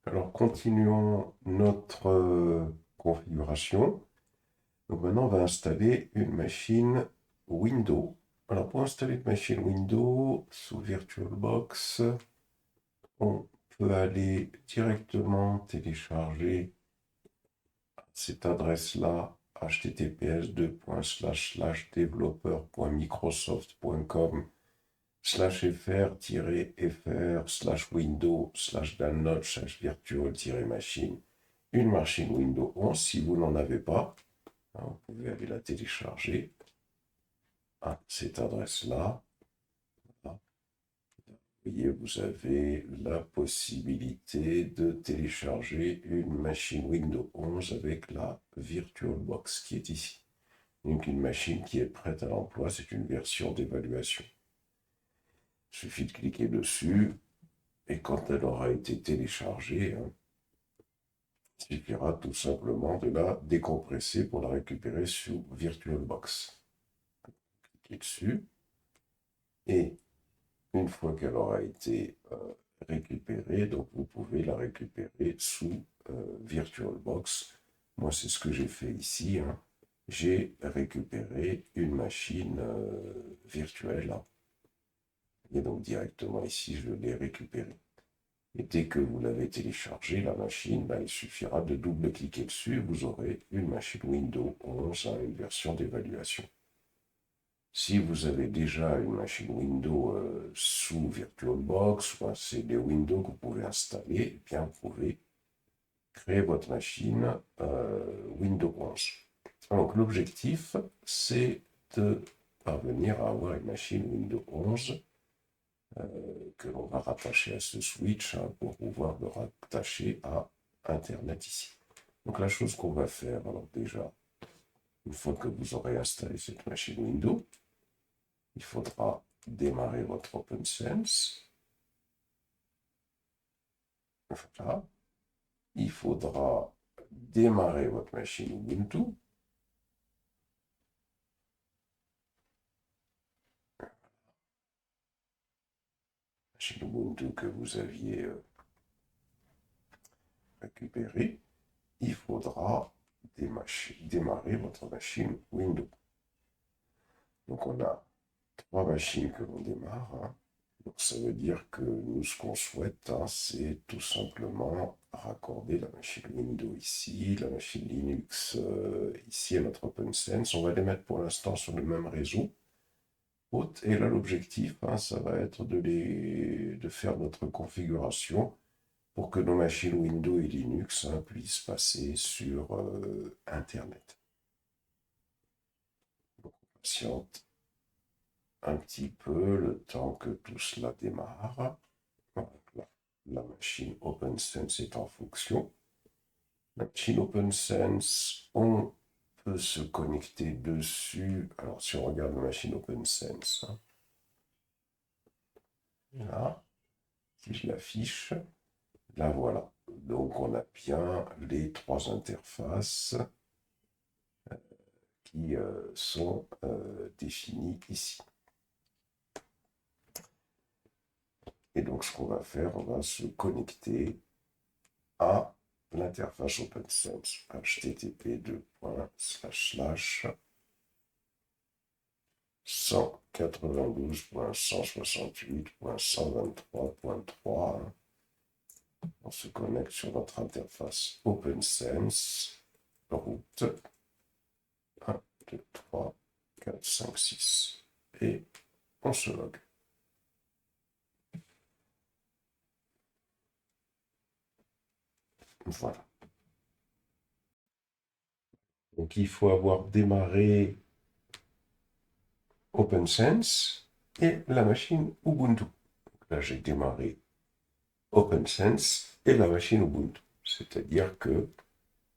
Alors, continuons notre configuration. Donc maintenant, on va installer une machine Windows. Alors, pour installer une machine Windows sous VirtualBox, on peut aller directement télécharger cette adresse-là, https://developer.microsoft.com/fr-fr/windows/download/virtual-machine. Une machine Windows 11, si vous n'en avez pas, hein, vous pouvez aller la télécharger à cette adresse-là. Vous voyez, vous avez la possibilité de télécharger une machine Windows 11 avec la VirtualBox qui est ici. Donc une machine qui est prête à l'emploi, c'est une version d'évaluation. Il suffit de cliquer dessus et quand elle aura été téléchargée, hein, il suffira tout simplement de la décompresser pour la récupérer sous VirtualBox. Cliquez dessus et une fois qu'elle aura été récupérée, donc vous pouvez la récupérer sous VirtualBox. Moi, c'est ce que j'ai fait ici, hein. J'ai récupéré une machine virtuelle, hein. Et donc directement ici, je l'ai récupérée. Et dès que vous l'avez téléchargée, la machine, il suffira de double-cliquer dessus et vous aurez une machine Windows 11, hein, une version d'évaluation. Si vous avez déjà une machine Windows sous VirtualBox, c'est des Windows que vous pouvez installer, eh bien vous pouvez créer votre machine Windows 11. Donc l'objectif, c'est de parvenir à avoir une machine Windows 11 que l'on va rattacher à ce switch, hein, pour pouvoir le rattacher à Internet ici. Donc la chose qu'on va faire, alors déjà, une fois que vous aurez installé cette machine Windows, il faudra démarrer votre OpenSense. Voilà. Il faudra démarrer votre machine Ubuntu. Machine Ubuntu que vous aviez récupérée. Il faudra démarrer votre machine Windows. Donc on a trois machines que l'on démarre, hein. Donc ça veut dire que nous, ce qu'on souhaite, hein, c'est tout simplement raccorder la machine Windows ici, la machine Linux ici à notre OpenSense. On va les mettre pour l'instant sur le même réseau. Et là, l'objectif, hein, ça va être de faire notre configuration pour que nos machines Windows et Linux, hein, puissent passer sur Internet. Donc, on patiente un petit peu le temps que tout cela démarre. Voilà, la machine OpenSense est en fonction. La machine OpenSense, on peut se connecter dessus. Alors, si on regarde la machine OpenSense, hein, là, si je l'affiche, là voilà. Donc, on a bien les trois interfaces qui sont définies ici. Et donc, ce qu'on va faire, on va se connecter à l'interface OpenSense. http://192.168.123.3. On se connecte sur notre interface OpenSense. Route 1, 2, 3, 4, 5, 6. Et on se log. Voilà. Donc il faut avoir démarré OpenSense et la machine Ubuntu. Donc là, j'ai démarré OpenSense et la machine Ubuntu. C'est-à-dire que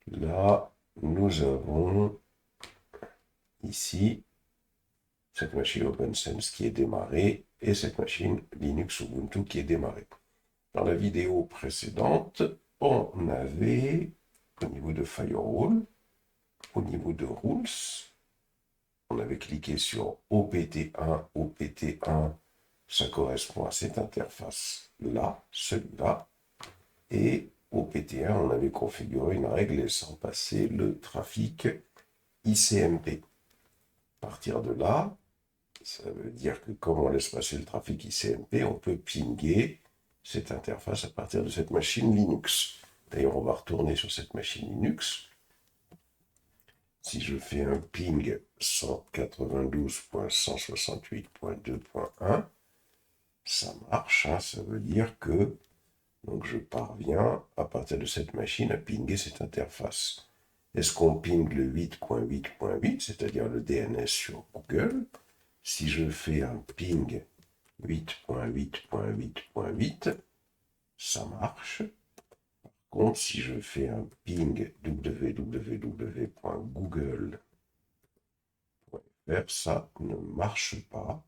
là, nous avons ici cette machine OpenSense qui est démarrée et cette machine Linux Ubuntu qui est démarrée. Dans la vidéo précédente, on avait, au niveau de Firewall, au niveau de Rules, on avait cliqué sur OPT1. OPT1, ça correspond à cette interface-là, celui-là. Et au PT1, on avait configuré une règle laissant passer le trafic ICMP. À partir de là, ça veut dire que comme on laisse passer le trafic ICMP, on peut pinguer cette interface à partir de cette machine Linux. D'ailleurs, on va retourner sur cette machine Linux. Si je fais un ping 192.168.2.1, ça marche, hein, ça veut dire que donc je parviens à partir de cette machine à pinguer cette interface. Est-ce qu'on ping le 8.8.8, c'est-à-dire le DNS sur Google? Si je fais un ping 8.8.8.8, ça marche. Par contre, si je fais un ping www.google.fr, ça ne marche pas.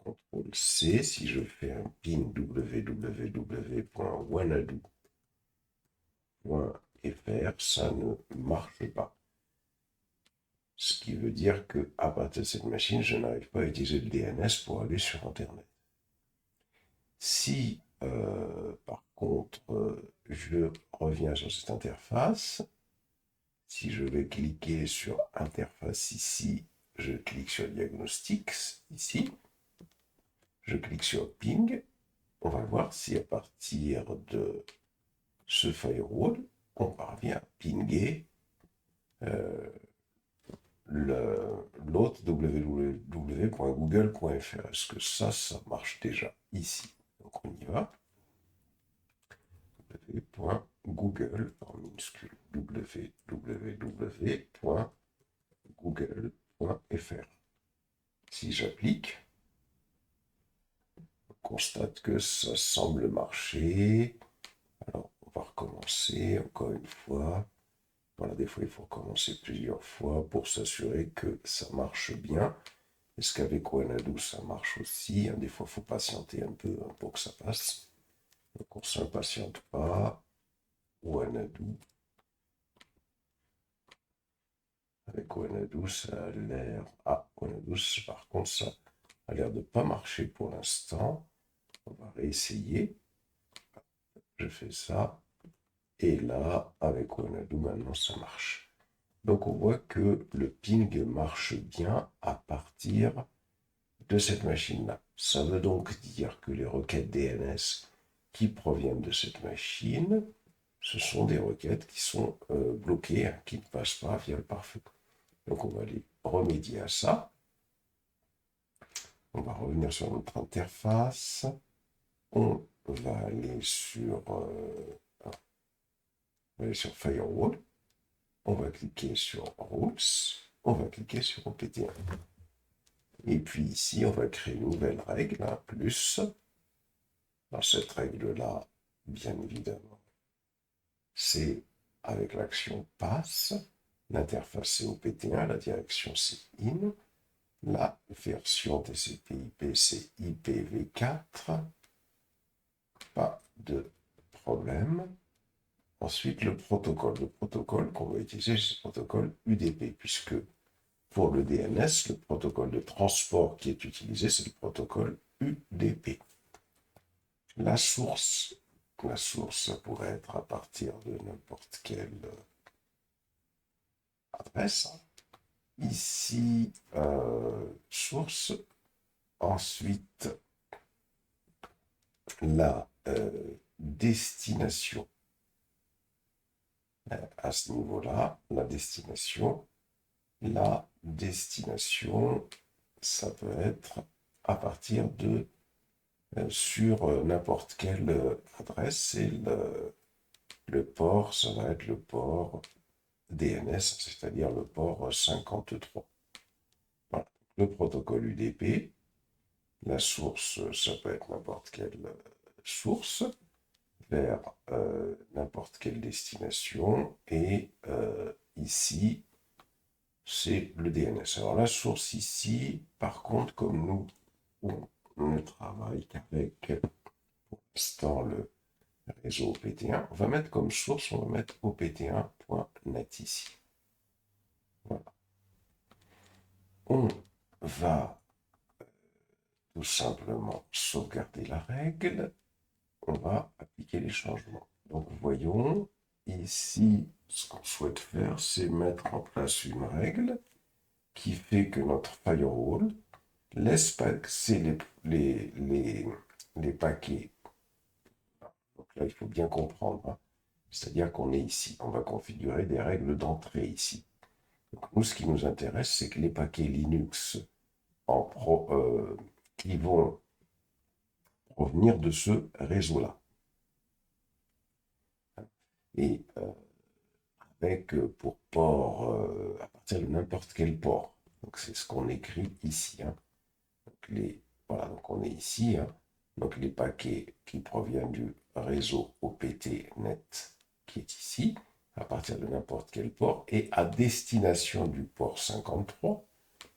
CTRL C, si je fais un ping www.wanadoo.fr, ça ne marche pas. Ce qui veut dire qu'à partir de cette machine, je n'arrive pas à utiliser le DNS pour aller sur Internet. Si, par contre, je reviens sur cette interface, si je vais cliquer sur Interface ici, je clique sur Diagnostics ici, je clique sur Ping, on va voir si à partir de ce firewall, on parvient à pinguer l'autre www.google.fr. Est-ce que ça marche déjà ici? Donc on y va. www.google, en minuscule, www.google.fr. Si j'applique, on constate que ça semble marcher. Alors, on va recommencer encore une fois. Voilà, des fois, il faut recommencer plusieurs fois pour s'assurer que ça marche bien. Est-ce qu'avec Wanadoo, ça marche aussi? Des fois, il faut patienter un peu pour que ça passe. Donc, on ne s'impatiente pas. Wanadoo. Avec Wanadoo, ça a l'air... Ah, Wanadoo, par contre, ça a l'air de ne pas marcher pour l'instant. On va réessayer. Je fais ça. Et là, avec Wanadoo, maintenant, ça marche. Donc, on voit que le ping marche bien à partir de cette machine-là. Ça veut donc dire que les requêtes DNS qui proviennent de cette machine, ce sont des requêtes qui sont bloquées, hein, qui ne passent pas via le pare-feu. Donc, on va aller remédier à ça. On va revenir sur notre interface. On va aller sur Firewall. On va cliquer sur Rules. On va cliquer sur OPT1. Et puis ici, on va créer une nouvelle règle, hein, plus. Dans cette règle-là, bien évidemment, c'est avec l'action pass. L'interface c'est OPT1, la direction c'est in. La version TCP/IP c'est IPv4. Pas de problème. Ensuite, le protocole. Le protocole qu'on va utiliser, c'est le protocole UDP, puisque pour le DNS, le protocole de transport qui est utilisé, c'est le protocole UDP. La source, ça pourrait être à partir de n'importe quelle adresse. Ici, source. Ensuite, la destination. À ce niveau-là, la destination, ça peut être à partir de sur n'importe quelle adresse, et le port, ça va être le port DNS, c'est-à-dire le port 53. Voilà. Le protocole UDP, la source, ça peut être n'importe quelle source, vers n'importe quelle destination, et ici, c'est le DNS. Alors la source ici, par contre, comme nous, on ne travaille qu'avec, pour l'instant, le réseau OPT1, on va mettre comme source, on va mettre opt1.net ici. Voilà. On va tout simplement sauvegarder la règle. On va appliquer les changements. Donc voyons, ici, ce qu'on souhaite faire, c'est mettre en place une règle qui fait que notre firewall laisse passer les paquets. Donc là, il faut bien comprendre, hein. C'est-à-dire qu'on est ici. On va configurer des règles d'entrée ici. Donc nous, ce qui nous intéresse, c'est que les paquets Linux qui vont provenir de ce réseau-là. Et avec pour port, à partir de n'importe quel port. Donc c'est ce qu'on écrit ici, hein. Voilà, donc on est ici, hein. Donc les paquets qui proviennent du réseau OPT-NET qui est ici, à partir de n'importe quel port, et à destination du port 53,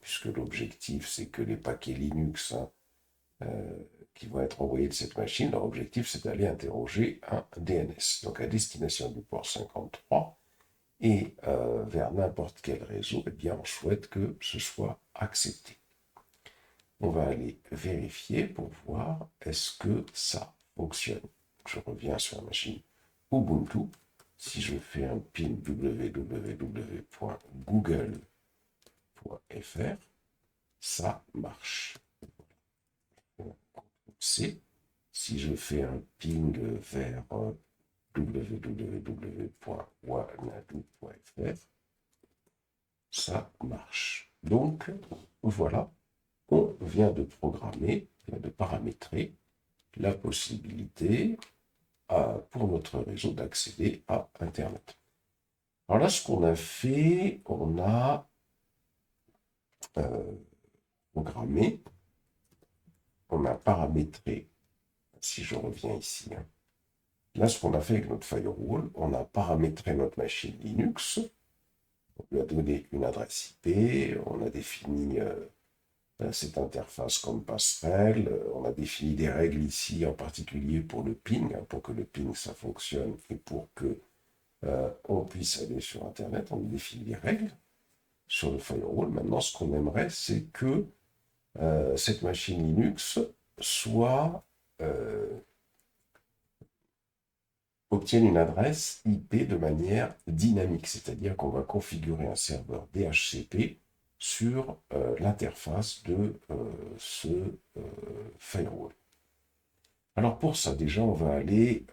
puisque l'objectif c'est que les paquets Linux, hein, qui vont être envoyés de cette machine, leur objectif c'est d'aller interroger un DNS. Donc à destination du port 53, et vers n'importe quel réseau, eh bien on souhaite que ce soit accepté. On va aller vérifier pour voir est-ce que ça fonctionne. Je reviens sur la machine Ubuntu. Si je fais un ping www.google.fr, ça marche. C. Si je fais un ping vers www.wanadu.fr, ça marche. Donc, voilà, on vient de programmer, de paramétrer la possibilité pour notre réseau d'accéder à Internet. Alors là, ce qu'on a fait, on a programmé, on a paramétré, si je reviens ici, hein. Là, ce qu'on a fait avec notre firewall, on a paramétré notre machine Linux, on lui a donné une adresse IP, on a défini cette interface comme passerelle, on a défini des règles ici, en particulier pour le ping, hein, pour que le ping ça fonctionne et pour que on puisse aller sur Internet, on définit des règles sur le firewall. Maintenant, ce qu'on aimerait, c'est que cette machine Linux soit obtienne une adresse IP de manière dynamique, c'est-à-dire qu'on va configurer un serveur DHCP sur l'interface de ce firewall. Alors pour ça, déjà, on va aller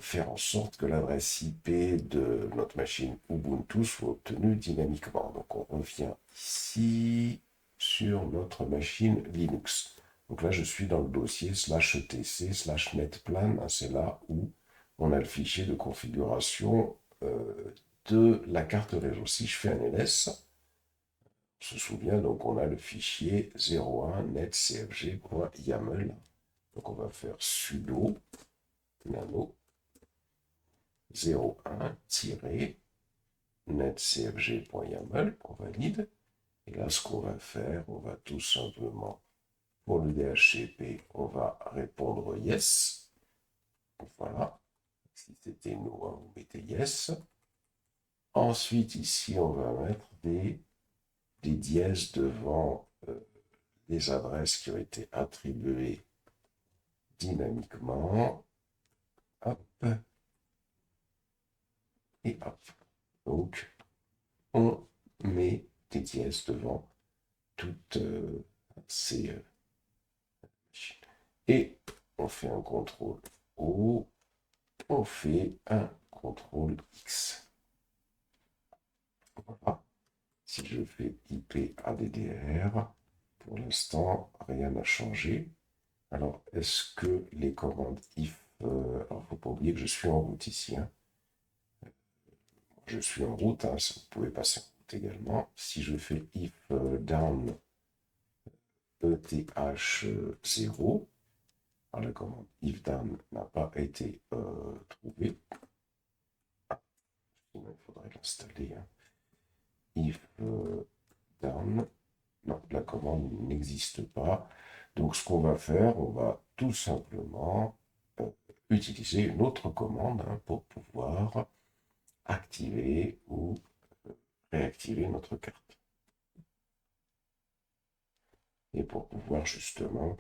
faire en sorte que l'adresse IP de notre machine Ubuntu soit obtenue dynamiquement. Donc on revient ici sur notre machine Linux. Donc là, je suis dans le dossier /etc/netplan. C'est là où on a le fichier de configuration de la carte réseau. Si je fais un ls, on se souvient, donc on a le fichier 01 netcfg.yaml. Donc on va faire sudo nano 01-netcfg.yaml, on valide. Et là, ce qu'on va faire, on va tout simplement, pour le DHCP, on va répondre yes. Voilà. Si c'était no, hein, vous mettez yes. Ensuite, ici, on va mettre des dièses devant les adresses qui ont été attribuées dynamiquement. Hop. Et hop. Donc, on met des dièses devant toutes ces machines. Et on fait un contrôle O, on fait un contrôle X. Voilà. Si je fais IP ADDR, pour l'instant, rien n'a changé. Alors, est-ce que les commandes if... alors, il ne faut pas oublier que je suis en route ici, hein. Je suis en route, hein, vous pouvez passer en route également. Si je fais if down ETH0, alors la commande if down n'a pas été trouvée. Il faudrait l'installer, hein. If down, non, la commande n'existe pas. Donc ce qu'on va faire, on va tout simplement utiliser une autre commande, hein, pour pouvoir activer ou réactiver notre carte. Et pour pouvoir justement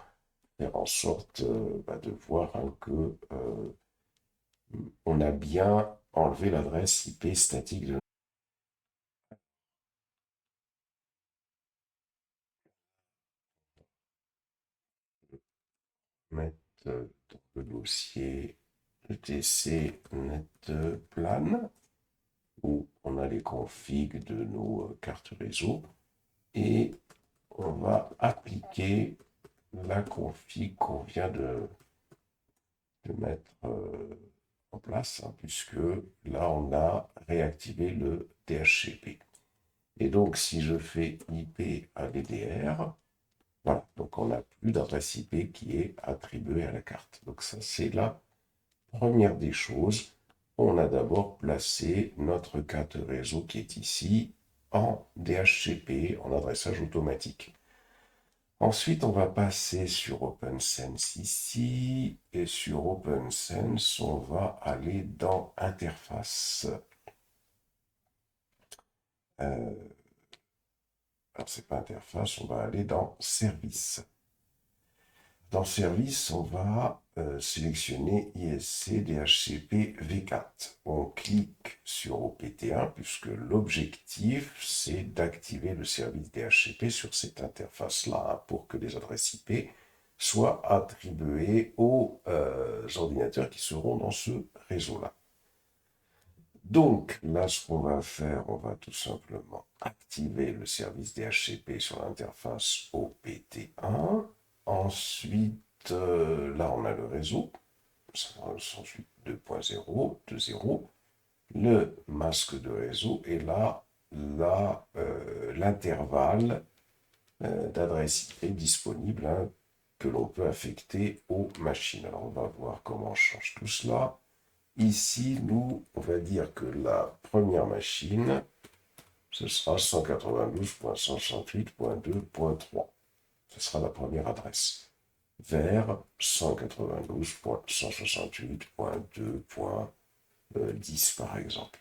faire en sorte de voir, hein, que on a bien enlevé l'adresse IP statique de mettre dans le dossier etc netplan où on a les configs de nos cartes réseau et on va appliquer la config qu'on vient de mettre en place, hein, puisque là on a réactivé le DHCP. Et donc si je fais IP à DDR, voilà, donc on n'a plus d'adresse IP qui est attribuée à la carte. Donc ça c'est la première des choses. On a d'abord placé notre carte réseau qui est ici en DHCP, en adressage automatique. Ensuite, on va passer sur OpenSense ici, et sur OpenSense, on va aller dans Interface. Alors, c'est pas Interface, on va aller dans Service. Dans Service, on va sélectionner ISC DHCP V4. On clique sur OPT1 puisque l'objectif, c'est d'activer le service DHCP sur cette interface-là pour que les adresses IP soient attribuées aux ordinateurs qui seront dans ce réseau-là. Donc, là, ce qu'on va faire, on va tout simplement activer le service DHCP sur l'interface OPT1. Ensuite, là, on a le réseau, 2.0, 2.0, le masque de réseau, et là, l'intervalle d'adresse IP disponible, hein, que l'on peut affecter aux machines. Alors, on va voir comment on change tout cela. Ici, nous, on va dire que la première machine, ce sera 192.168.2.3. Ce sera la première adresse. Vers 192.168.2.10 par exemple.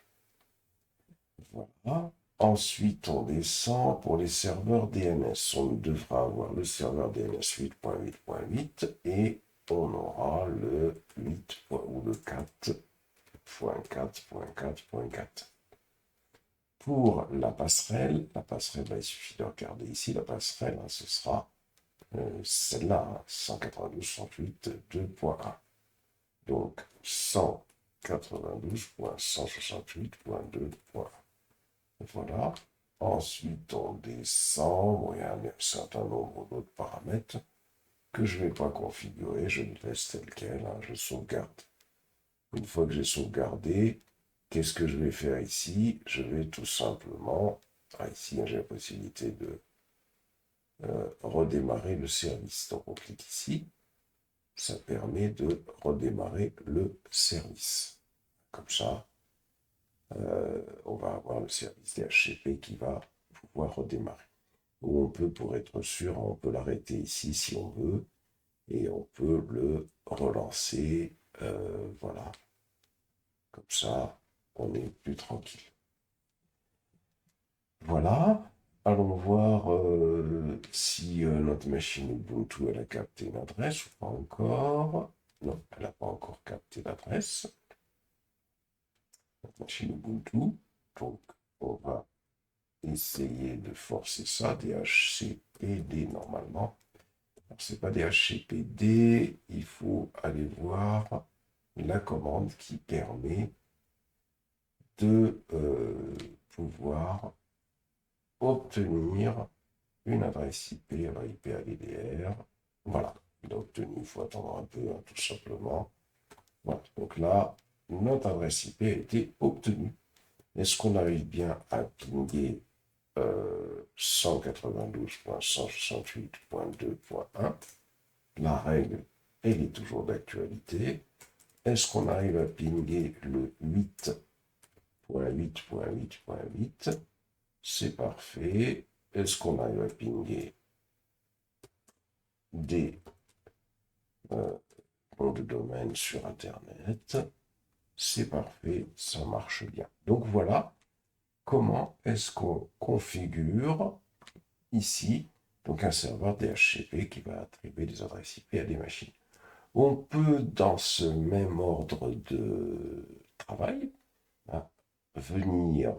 Voilà. Ensuite, on descend pour les serveurs DNS. On devra avoir le serveur DNS 8.8.8 et on aura le 8 ou le 4.4.4.4. Pour la passerelle, il suffit de regarder ici, la passerelle, hein, ce sera celle-là, 192.168.2.1. Donc 192.168.2.1. Voilà. Ensuite, on descend. Bon, il y a un certain nombre d'autres paramètres que je ne vais pas configurer. Je les laisse tels quels. Hein, je sauvegarde. Une fois que j'ai sauvegardé, qu'est-ce que je vais faire ici? Je vais tout simplement, ici j'ai la possibilité de redémarrer le service. Donc on clique ici, ça permet de redémarrer le service. Comme ça, on va avoir le service DHCP qui va pouvoir redémarrer. Ou on peut, pour être sûr, on peut l'arrêter ici si on veut, et on peut le relancer, voilà. Comme ça, on est plus tranquille. Voilà. Allons voir si notre machine Ubuntu elle a capté une adresse ou pas encore. Non, elle n'a pas encore capté l'adresse. Notre machine Ubuntu. Donc, on va essayer de forcer ça. DHCPD normalement. Alors, c'est pas DHCPD. Il faut aller voir la commande qui permet de pouvoir obtenir une adresse IP, alors IP ADDR. Voilà, il a obtenu, il faut attendre un peu, hein, tout simplement. Voilà, donc là, notre adresse IP a été obtenue. Est-ce qu'on arrive bien à pinguer 192.168.2.1? La règle, elle est toujours d'actualité. Est-ce qu'on arrive à pinguer le 8.8.8.8? C'est parfait. Est-ce qu'on arrive à pinguer des noms de domaine sur Internet? C'est parfait, ça marche bien. Donc voilà comment est-ce qu'on configure ici donc un serveur DHCP qui va attribuer des adresses IP à des machines. On peut, dans ce même ordre de travail, hein, venir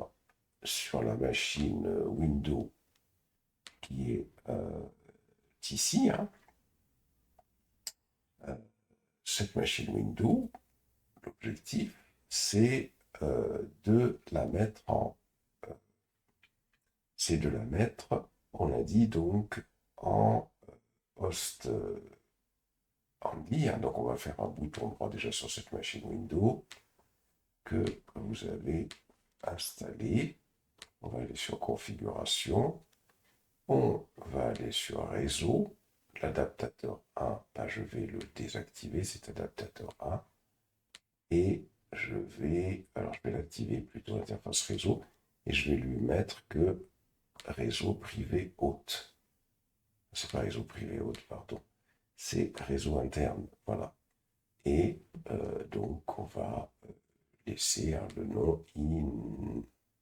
sur la machine Windows qui est ici. Hein. Cette machine Windows, l'objectif, c'est de la mettre on a dit donc, en post only. Hein. Donc on va faire un bouton droit déjà sur cette machine Windows que vous avez installé. On va aller sur configuration. On va aller sur réseau. L'adaptateur 1, bah, je vais le désactiver, cet adaptateur 1. Et alors je vais l'activer plutôt interface réseau. Et je vais lui mettre que réseau privé hôte. C'est pas réseau privé hôte, pardon. C'est réseau interne. Voilà. Et donc on va laisser le nom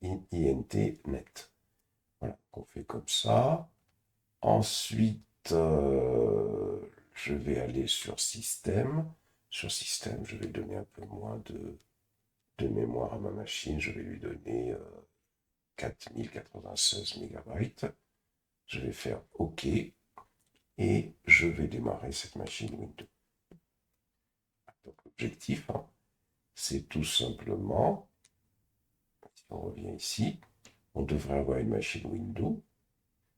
INT-net. Voilà, on fait comme ça. Ensuite, je vais aller sur système. Sur système, je vais donner un peu moins de mémoire à ma machine. Je vais lui donner 4096 MB. Je vais faire OK et je vais démarrer cette machine Windows. Donc l'objectif, hein, c'est tout simplement, si on revient ici, on devrait avoir une machine Windows,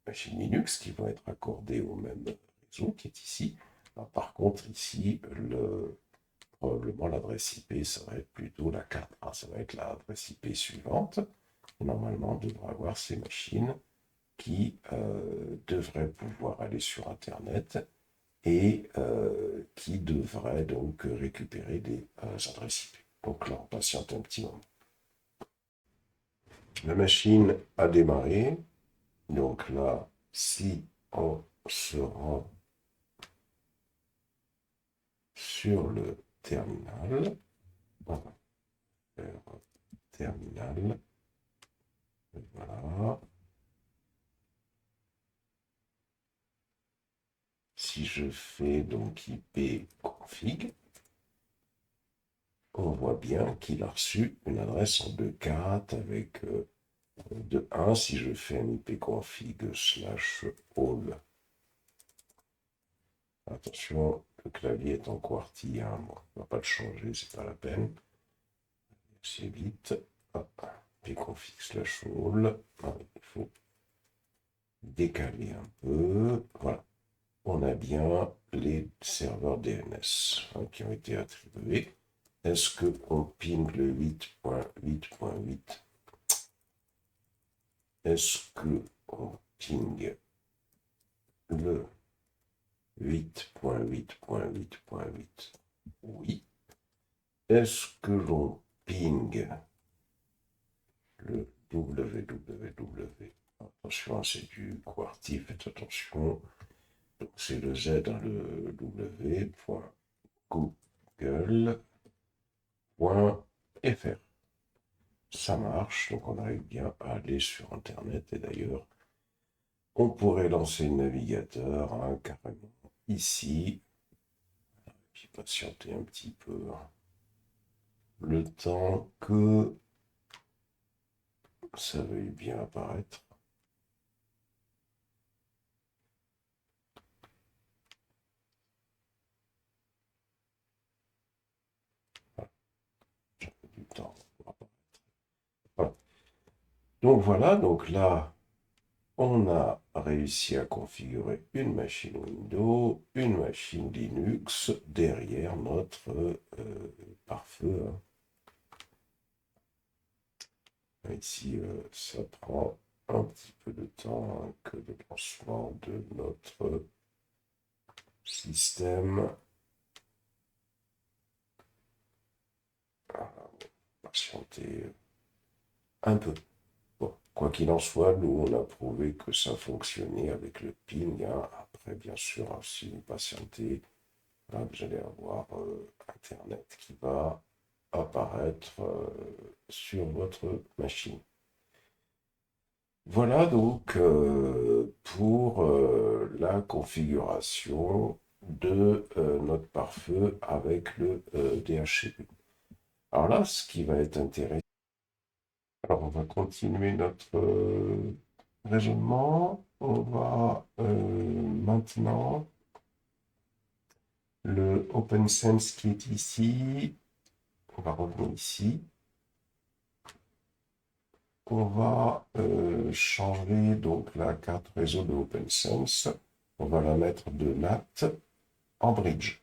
machine Linux qui va être accordée au même réseau qui est ici. Alors, par contre, ici, probablement l'adresse IP, ça va être plutôt la 4A, ça va être l'adresse IP suivante. Et normalement, on devrait avoir ces machines qui devraient pouvoir aller sur Internet et qui devraient donc récupérer des adresses IP. Donc là, on patiente un petit moment. La machine a démarré. Donc là, si on se rend sur le terminal, on va faire terminal. Voilà. Si je fais donc ipconfig, on voit bien qu'il a reçu une adresse en 2.4 avec de 1. Si je fais un ipconfig /all, attention, le clavier est en QWERTY, hein, bon, on ne va pas le changer, c'est pas la peine. C'est vite. ipconfig /all, il faut décaler un peu. Voilà. On a bien les serveurs DNS hein, qui ont été attribués. Est-ce qu'on ping le 8.8.8? Est-ce qu'on ping le 8.8.8.8? Oui. Est-ce que l'on ping le www? Attention, c'est du QWERTY, faites attention. Donc c'est le Z dans le w.google.fr. Ça marche, donc on arrive bien à aller sur Internet. Et d'ailleurs, on pourrait lancer le navigateur hein, carrément ici. Puis patienter un petit peu. Hein, le temps que ça veuille bien apparaître. Voilà. J'ai du temps pour apparaître. Voilà. Donc voilà, donc là, on a réussi à configurer une machine Windows, une machine Linux derrière notre pare-feu. Hein. Ici, ça prend un petit peu de temps hein, que le lancement de notre système. Patienter un peu. Bon, quoi qu'il en soit, nous, on a prouvé que ça fonctionnait avec le ping. Hein. Après, bien sûr, hein, si vous patientez, là, vous allez avoir Internet qui va apparaître sur votre machine. Voilà donc pour la configuration de notre pare-feu avec le DHCP. Alors là, ce qui va être intéressant, alors on va continuer notre raisonnement. On va maintenant le OpenSense qui est ici. On va revenir ici. On va changer donc la carte réseau de OpenSense. On va la mettre de NAT en bridge.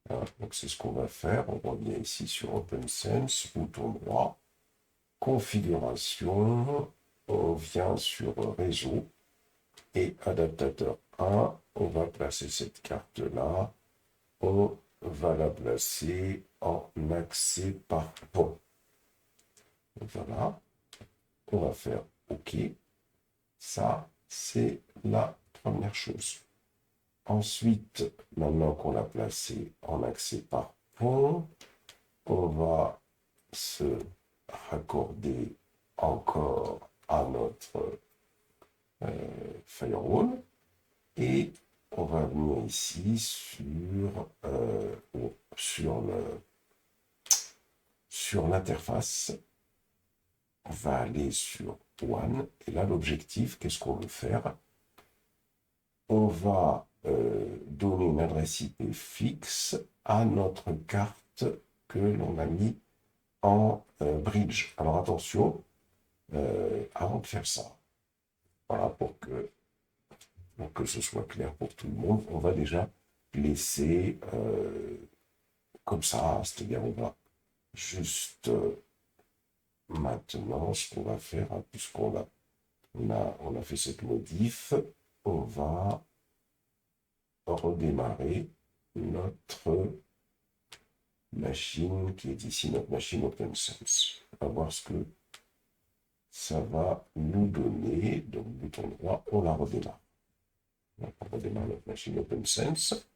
Voilà, donc c'est ce qu'on va faire. On revient ici sur OpenSense, bouton droit, configuration. On vient sur réseau et adaptateur 1. On va placer cette carte-là. On va la placer en accès par pont. Voilà. On va faire OK. Ça, c'est la première chose. Ensuite, maintenant qu'on l'a placé en accès par pont, on va se raccorder encore à notre firewall et on va venir ici sur l'interface. On va aller sur One et là l'objectif, qu'est-ce qu'on veut faire? On va donner une adresse IP fixe à notre carte que l'on a mis en bridge. Alors attention, avant de faire ça, voilà, pour que ce soit clair pour tout le monde, on va déjà laisser comme ça, c'est-à-dire on va juste maintenant, ce qu'on va faire, hein, puisqu'on on a fait cette modif, on va redémarrer notre machine qui est ici, notre machine OpenSense. On va voir ce que ça va nous donner. Donc, bouton droit, on la redémarre. Donc, on redémarre notre machine OpenSense.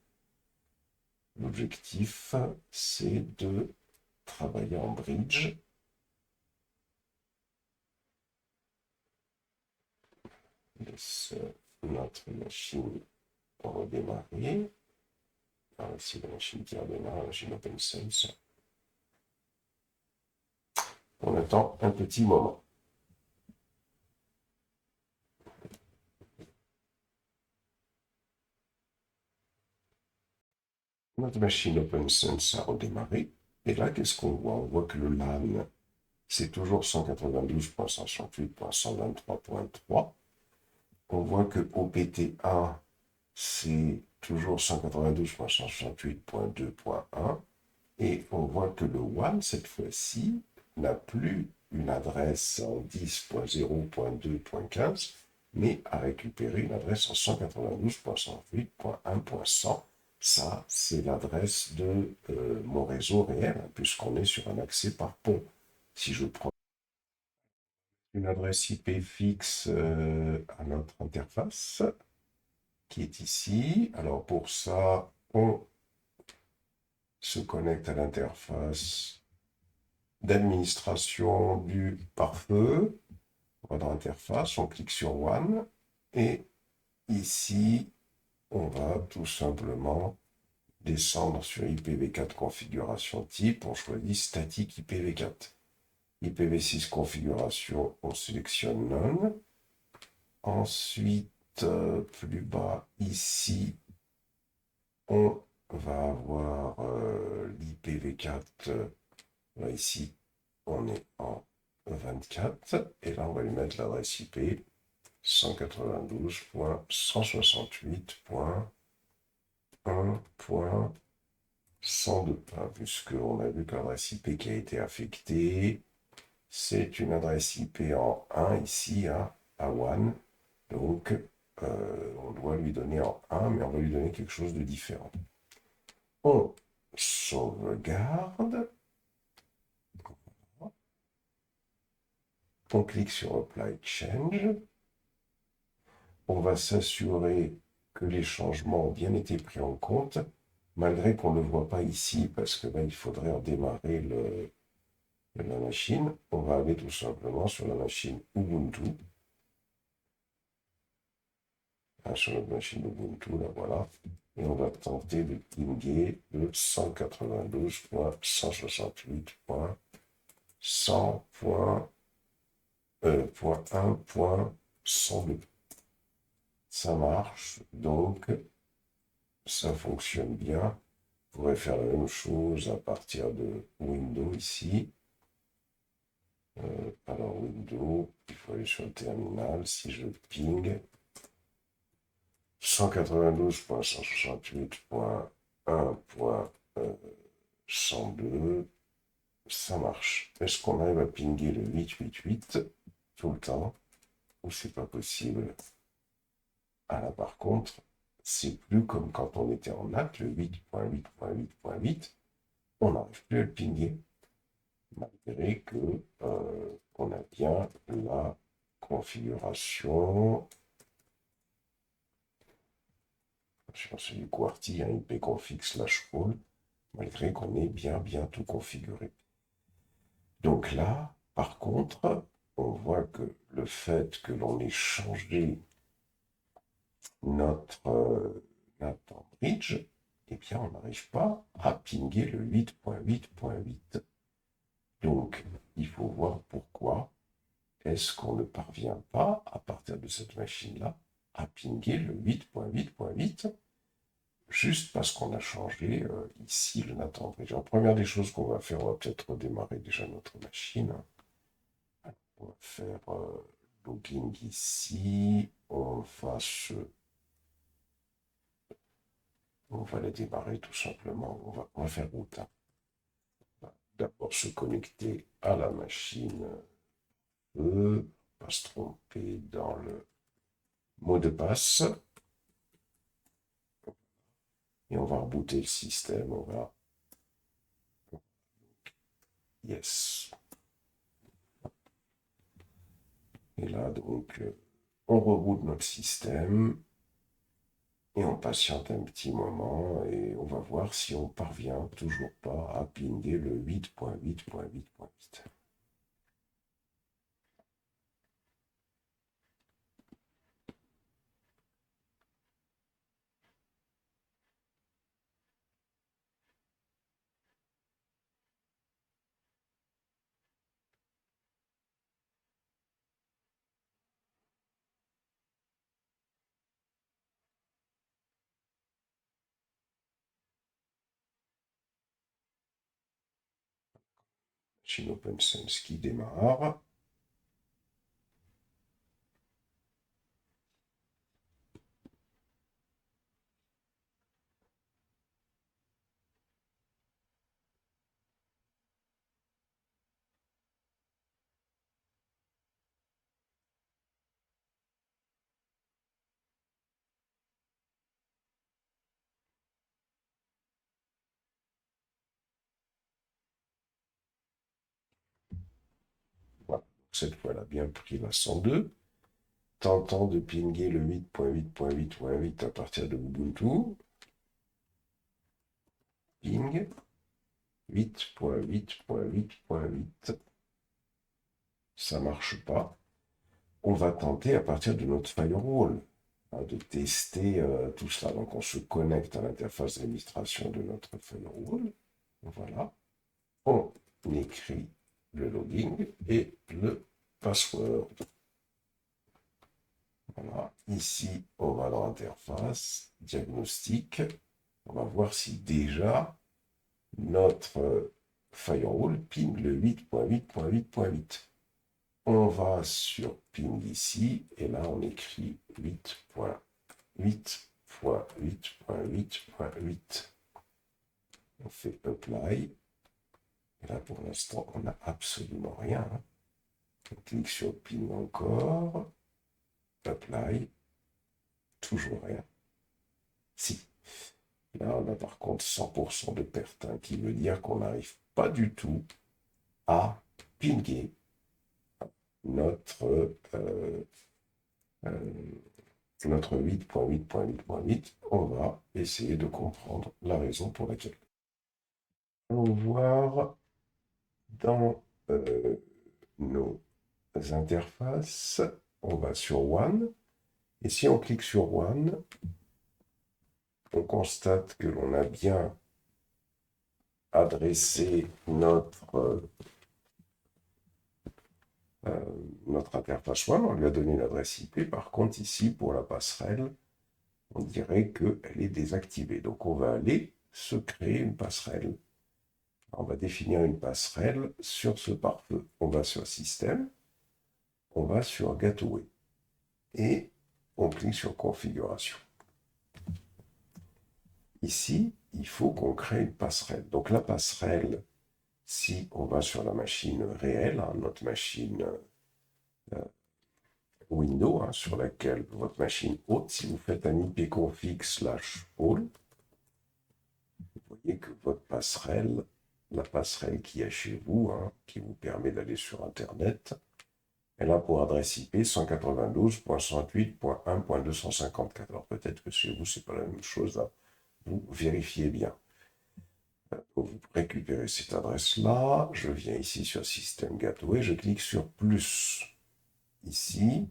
L'objectif, c'est de travailler en bridge. Laisse notre machine redémarrer. Alors ici, la machine qui redémarre, la machine OpenSense. On attend un petit moment. Notre machine OpenSense a redémarré. Et là, qu'est-ce qu'on voit? On voit que le LAN, c'est toujours 192.168.123.3. On voit que OPT1, c'est toujours 192.168.2.1. Et on voit que le WAN, cette fois-ci, n'a plus une adresse en 10.0.2.15, mais a récupéré une adresse en 192.168.1.100. Ça, c'est l'adresse de mon réseau réel, hein, puisqu'on est sur un accès par pont. Si je prends une adresse IP fixe à notre interface, qui est ici, alors pour ça, on se connecte à l'interface d'administration du pare-feu. On va dans l'interface, on clique sur One, et ici, on va tout simplement descendre sur IPv4 configuration type, on choisit statique IPv4. IPv6 configuration, on sélectionne None. Ensuite, plus bas, ici, on va avoir l'IPv4. Là, ici, on est en 24. Et là, on va lui mettre l'adresse IP 192.168.1.102. Puisqu'on a vu que l'adresse IP qui a été affectée, c'est une adresse IP en 1 ici, hein, à one. Donc, on doit lui donner en 1, mais on va lui donner quelque chose de différent. On sauvegarde. On clique sur Apply Change. On va s'assurer que les changements ont bien été pris en compte, malgré qu'on ne le voit pas ici, parce que là, il faudrait redémarrer la machine. On va aller tout simplement sur la machine Ubuntu. sur notre machine Ubuntu, là voilà, et on va tenter de pinguer le 192.168.100.1.102. Ça marche, donc ça fonctionne bien. On pourrait faire la même chose à partir de Windows ici. Alors Windows, il faut aller sur le terminal. Si je ping 192.168.1.102, ça marche. Est-ce qu'on arrive à pinguer le 888 tout le temps ou c'est pas possible? Ah là par contre, c'est plus comme quand on était en NAT, le 8.8.8.8, on n'arrive plus à le pinguer, malgré que on a bien la configuration. C'est du QWERTY, hein, ipconfig/roll, malgré qu'on ait bien tout configuré. Donc là, par contre, on voit que le fait que l'on ait changé notre bridge, eh bien, on n'arrive pas à pinguer le 8.8.8. Donc, il faut voir pourquoi est-ce qu'on ne parvient pas, à partir de cette machine-là, à pinguer le 8.8.8, juste parce qu'on a changé ici le Nathan Bridge. La première des choses qu'on va faire, on va peut-être redémarrer déjà notre machine. On va faire logging ici, on va la démarrer tout simplement. On va faire route. On va d'abord se connecter à la machine. On va pas se tromper dans le mot de passe. Et on va rebooter le système. On va. Yes. Et là, donc, on reboot notre système. Et on patiente un petit moment et on va voir si on parvient toujours pas à pinguer le 8.8.8.8. Machine OpenSense qui démarre. Voilà. Cette fois-là, bien pris la 102. Tentant de pinguer le 8.8.8.8 à partir de Ubuntu. Ping 8.8.8.8. Ça marche pas. On va tenter à partir de notre firewall de tester tout cela. Donc on se connecte à l'interface d'administration de notre firewall. Voilà. On écrit le login et le password. Voilà. Ici, on va dans l'interface, diagnostic. On va voir si déjà notre firewall ping le 8.8.8.8. On va sur ping ici, et là on écrit 8.8.8.8.8. On fait apply. Et là pour l'instant, on n'a absolument rien. On clique sur ping encore. Apply. Toujours rien. Si. Là, on a par contre 100% de perte, qui veut dire qu'on n'arrive pas du tout à pinguer notre 8.8.8.8. On va essayer de comprendre la raison pour laquelle. Allons voir dans nos interfaces. On va sur One. Et si on clique sur One, on constate que l'on a bien adressé notre interface One, on lui a donné l'adresse IP. Par contre, ici, pour la passerelle, on dirait qu'elle est désactivée. Donc, on va aller se créer une passerelle. On va définir une passerelle sur ce pare-feu. On va sur Système, on va sur Gateway et on clique sur Configuration. Ici, il faut qu'on crée une passerelle. Donc, la passerelle, si on va sur la machine réelle, notre machine Windows, sur laquelle votre machine hôte, si vous faites un ipconfig/all, vous voyez que votre passerelle, la passerelle qui est chez vous, qui vous permet d'aller sur Internet, elle a pour adresse IP 192.168.1.254. Alors peut-être que chez vous, ce n'est pas la même chose, vous vérifiez bien. Vous récupérez cette adresse-là, je viens ici sur System Gateway, je clique sur plus. Ici,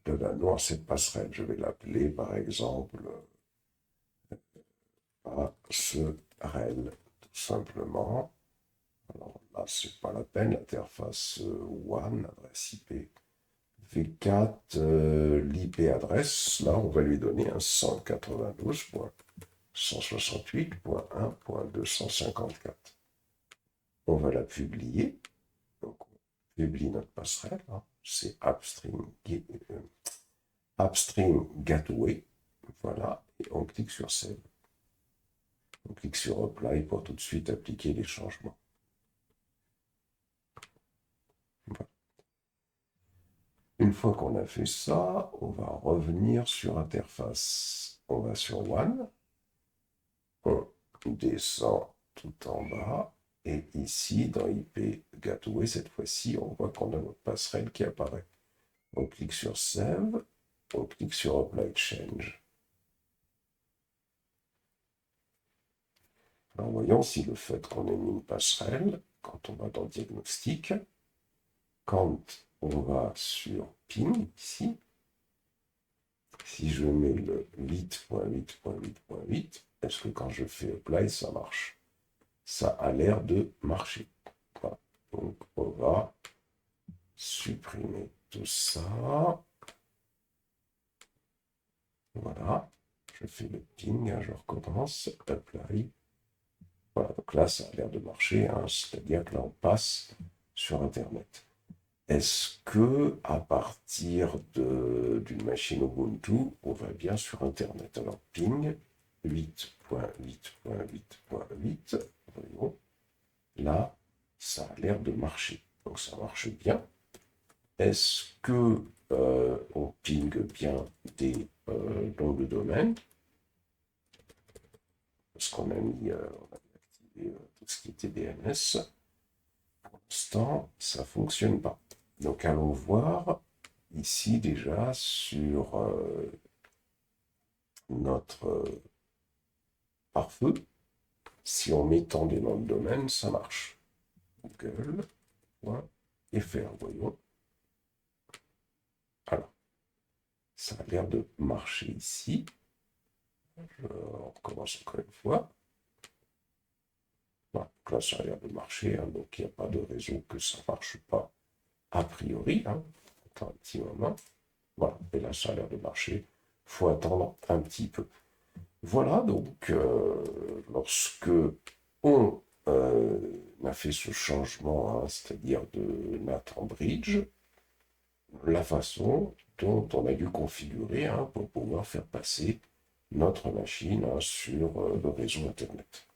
je donne un nom à cette passerelle. Je vais l'appeler par exemple passerelle, tout simplement. Alors là, c'est pas la peine, l'interface One, adresse IP V4, l'IP adresse, là, on va lui donner un 192.168.1.254. On va la publier. Donc, on publie notre passerelle. C'est Upstream Gateway. Voilà. Et on clique sur Save. On clique sur Apply pour tout de suite appliquer les changements. Voilà. Une fois qu'on a fait ça, on va revenir sur Interface. On va sur One. On descend tout en bas. Et ici, dans IP Gateway, cette fois-ci, on voit qu'on a notre passerelle qui apparaît. On clique sur Save. On clique sur Apply Change. Alors, voyons si le fait qu'on ait mis une passerelle, quand on va dans Diagnostic, quand on va sur Ping, ici, si je mets le 8.8.8.8, est-ce que quand je fais Apply, ça marche? Ça a l'air de marcher. Voilà. Donc, on va supprimer tout ça. Voilà. Je fais le ping, je recommence. Apply. Voilà, donc là, ça a l'air de marcher. C'est-à-dire que là, on passe sur Internet. Est-ce que à partir d'une machine Ubuntu, on va bien sur Internet? Alors, ping 8.8.8.8, voyons. Là, ça a l'air de marcher. Donc, ça marche bien. Est-ce que on ping bien des noms de domaine? Parce qu'on a mis, on a activé tout ce qui était DNS. Pour l'instant, ça ne fonctionne pas. Donc, allons voir ici déjà sur notre pare-feu. Si en mettant des noms de domaine, ça marche. Google.fr, voyons. Alors, ça a l'air de marcher ici. On recommence encore une fois. Voilà, donc là, ça a l'air de marcher, donc il n'y a pas de raison que ça ne marche pas a priori. Attends un petit moment. Voilà, et là, ça a l'air de marcher. Il faut attendre un petit peu. Voilà, donc, lorsque on a fait ce changement, c'est-à-dire de Nathan Bridge, la façon dont on a dû configurer pour pouvoir faire passer notre machine sur le réseau Internet.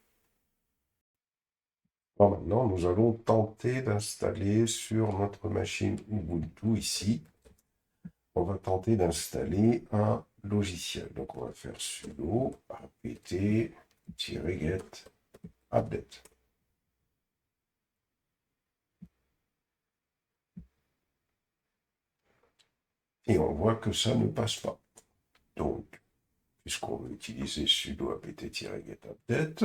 Bon, maintenant, nous allons tenter d'installer sur notre machine Ubuntu ici, on va tenter d'installer un logiciel. Donc, on va faire sudo apt-get update. Et on voit que ça ne passe pas. Donc, puisqu'on veut utiliser sudo apt-get update,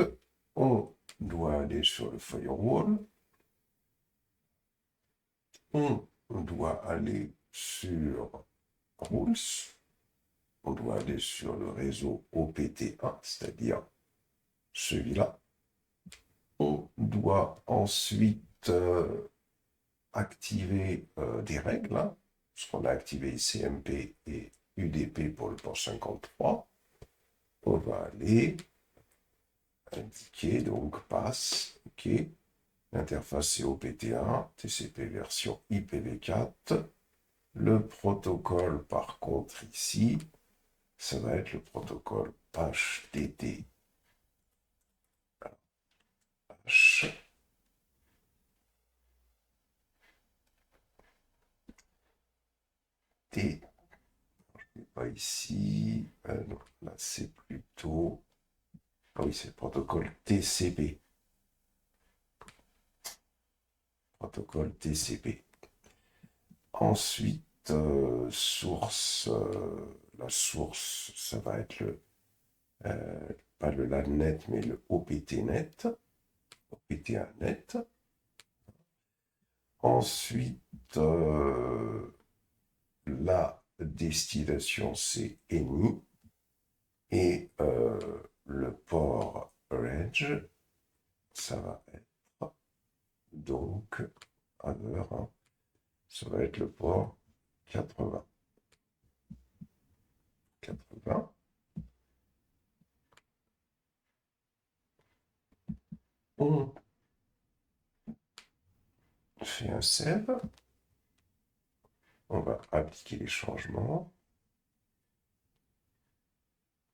on doit aller sur le firewall. On doit aller sur rules. On doit aller sur le réseau OPT1, c'est-à-dire celui-là. On doit ensuite activer des règles, hein, parce qu'on a activé CMP et UDP pour le port 53. On va aller indiquer, donc pass, ok. L'interface c'est OPT1, TCP version IPv4. Le protocole, par contre, ici, ça va être le protocole HTTP. H. T. Pas ici. Non, là, c'est plutôt. Ah oui, c'est le protocole TCP. Protocole TCP. Ensuite, source. La source, ça va être le. Pas le LANnet, mais le OPTNet. OPT1net. Ensuite, la destination, c'est ENI. Et le port range, ça va être donc, hein, ça va être le port 80. 80. On fait un save. On va appliquer les changements.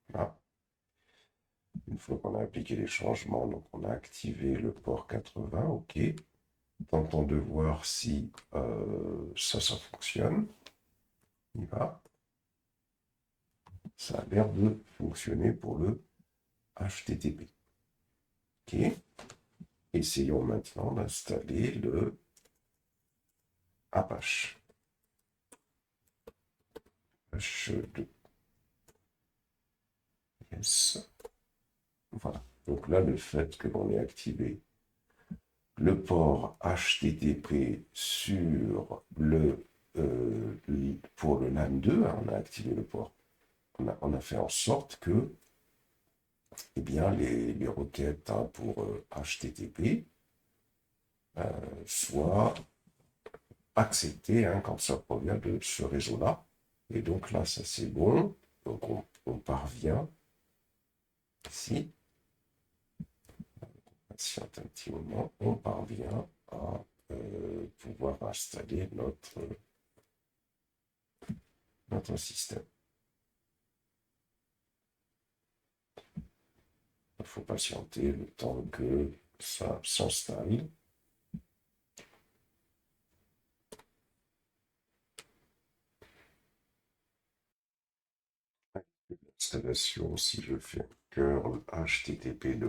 Là. Une fois qu'on a appliqué les changements, donc on a activé le port 80, ok. Tentons de voir si ça fonctionne. Il va. Ça a l'air de fonctionner pour le HTTP. Ok. Essayons maintenant d'installer le Apache. H2. Yes. Voilà. Donc là, le fait que l'on ait activé le port HTTP sur pour le LAN 2, hein, on a activé le port. On a fait en sorte que eh bien, les requêtes hein, pour HTTP soient acceptées hein, quand ça provient de ce réseau-là. Et donc là, ça c'est bon. Donc on parvient ici. Patiente un petit moment, on parvient à pouvoir installer notre système. Il faut patienter le temps que ça s'installe. L'installation, si je fais curl http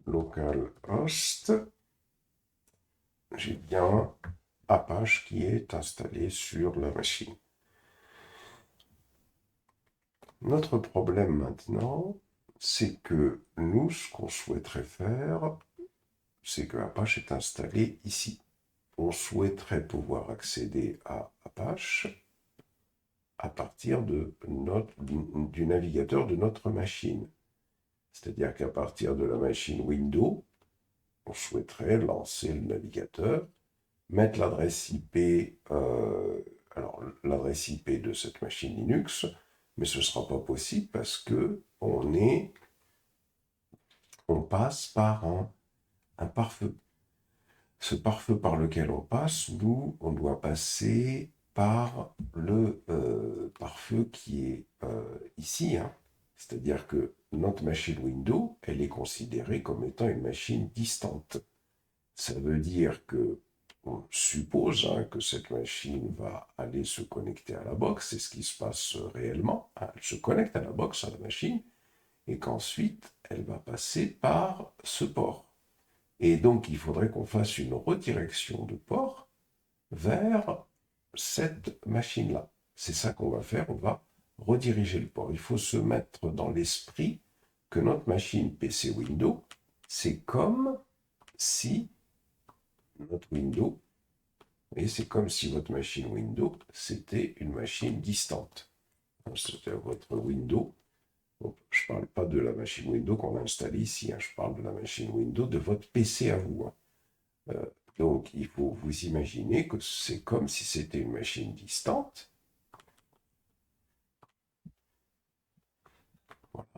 localhost, j'ai bien Apache qui est installé sur la machine. Notre problème maintenant, c'est que nous, ce qu'on souhaiterait faire, c'est que Apache est installé ici. On souhaiterait pouvoir accéder à Apache à partir du navigateur de notre machine. C'est-à-dire qu'à partir de la machine Windows, on souhaiterait lancer le navigateur, mettre l'adresse IP, alors l'adresse IP de cette machine Linux, mais ce ne sera pas possible parce que on passe par un pare-feu. Ce pare-feu par lequel on passe, nous, on doit passer par le pare-feu qui est ici. Hein. C'est-à-dire que notre machine Windows, elle est considérée comme étant une machine distante. Ça veut dire que on suppose hein, que cette machine va aller se connecter à la box, c'est ce qui se passe réellement. Hein. Elle se connecte à la box, à la machine, et qu'ensuite, elle va passer par ce port. Et donc, il faudrait qu'on fasse une redirection de port vers cette machine-là. C'est ça qu'on va faire, on va rediriger le port. Il faut se mettre dans l'esprit que notre machine PC Windows, c'est comme si notre Windows Et c'est comme si votre machine Windows, c'était une machine distante. C'était votre Windows. Donc, je ne parle pas de la machine Windows qu'on a installée ici, hein, je parle de la machine Windows de votre PC à vous. Hein. Donc, il faut vous imaginer que c'est comme si c'était une machine distante. Voilà.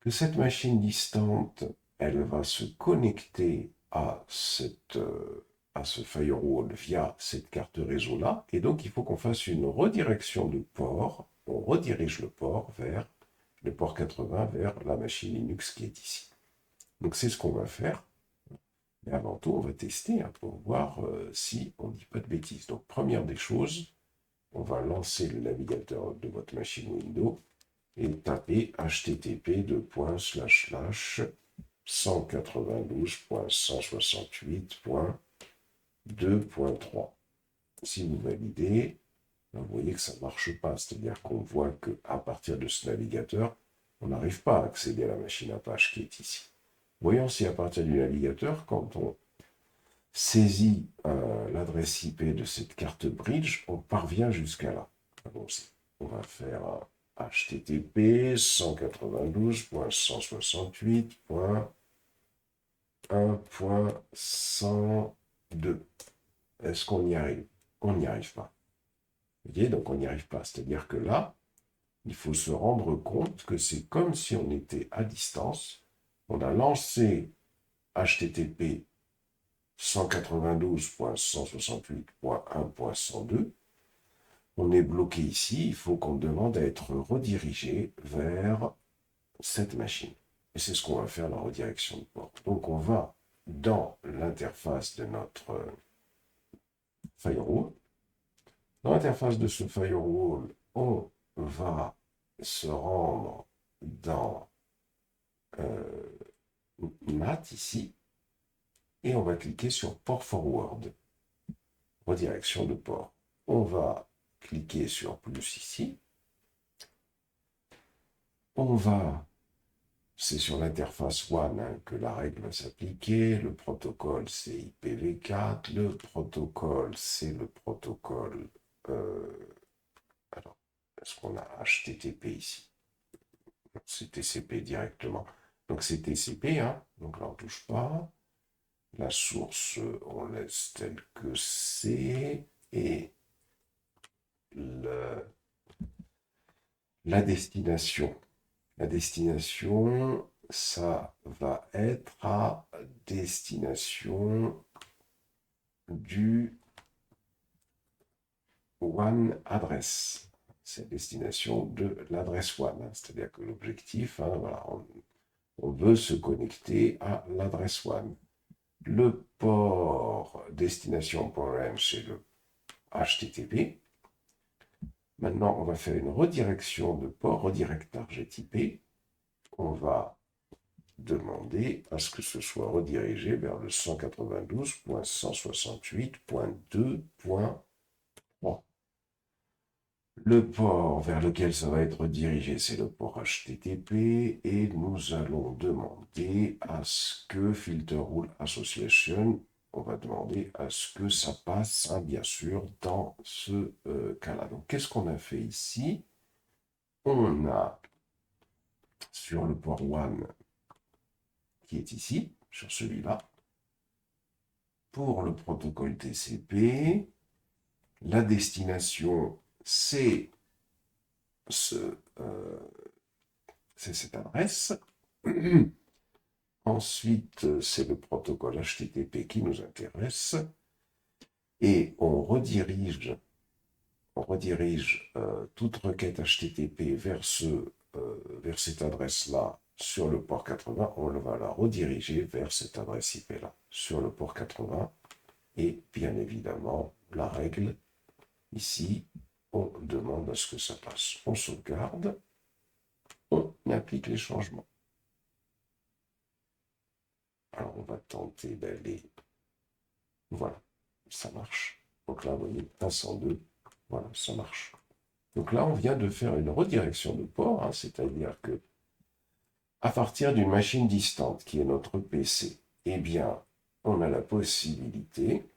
Que cette machine distante, elle va se connecter à ce firewall via cette carte réseau-là. Et donc, il faut qu'on fasse une redirection de port. On redirige le port vers le port 80 vers la machine Linux qui est ici. Donc, c'est ce qu'on va faire. Mais avant tout, on va tester hein, pour voir si on ne dit pas de bêtises. Donc, première des choses, on va lancer le navigateur de votre machine Windows et taper http://192.168.2.3. Si vous validez, vous voyez que ça ne marche pas, c'est-à-dire qu'on voit qu'à partir de ce navigateur, on n'arrive pas à accéder à la machine Apache qui est ici. Voyons si à partir du navigateur, quand on saisit l'adresse IP de cette carte bridge, on parvient jusqu'à là. Allons-y. On va faire un http 192.168.1.102. Est-ce qu'on y arrive? On n'y arrive pas. Vous voyez, donc on n'y arrive pas. C'est-à-dire que là, il faut se rendre compte que c'est comme si on était à distance. On a lancé http 192.168.1.102. On est bloqué ici, il faut qu'on demande à être redirigé vers cette machine. Et c'est ce qu'on va faire, la redirection de port. Donc on va dans l'interface de notre firewall. Dans l'interface de ce firewall, on va se rendre dans NAT ici, et on va cliquer sur Port Forward, redirection de port. On va cliquer sur plus ici. On va, c'est sur l'interface WAN hein, que la règle va s'appliquer. Le protocole, c'est IPv4. Le protocole, c'est le protocole. Alors, est-ce qu'on a HTTP ici? C'est TCP directement. Donc c'est TCP, hein. Donc là on ne touche pas. La source, on laisse telle que c'est. Et la destination. La destination, ça va être à destination du WAN adresse. C'est la destination de l'adresse WAN. Hein. C'est-à-dire que l'objectif, hein, voilà, on veut se connecter à l'adresse WAN. Le port destination.m, c'est le HTTP. Maintenant, on va faire une redirection de port, redirect target IP. On va demander à ce que ce soit redirigé vers le 192.168.2.3. Le port vers lequel ça va être dirigé, c'est le port HTTP et nous allons demander à ce que Filter Rule Association, on va demander à ce que ça passe, hein, bien sûr, dans ce cas-là. Donc, qu'est-ce qu'on a fait ici? On a sur le port WAN qui est ici, sur celui-là, pour le protocole TCP, la destination, c'est cette adresse. Ensuite, c'est le protocole HTTP qui nous intéresse. Et on redirige toute requête HTTP vers cette adresse-là sur le port 80. On va la rediriger vers cette adresse IP-là sur le port 80. Et bien évidemment, la règle, ici, on demande à ce que ça passe. On sauvegarde, on applique les changements. Alors, on va tenter d'aller... Voilà, ça marche. Donc là, vous voyez, 102, voilà, ça marche. Donc là, on vient de faire une redirection de port, hein, c'est-à-dire que à partir d'une machine distante qui est notre PC, eh bien, on a la possibilité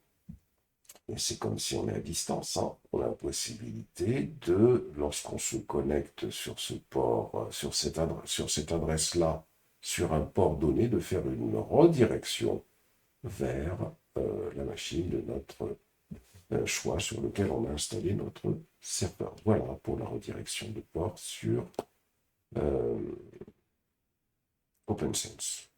Et c'est comme si on est à distance, hein. On a la possibilité de, lorsqu'on se connecte sur ce port, sur cette adresse-là, sur un port donné, de faire une redirection vers la machine de notre choix sur lequel on a installé notre serveur. Voilà pour la redirection de port sur OpenSense.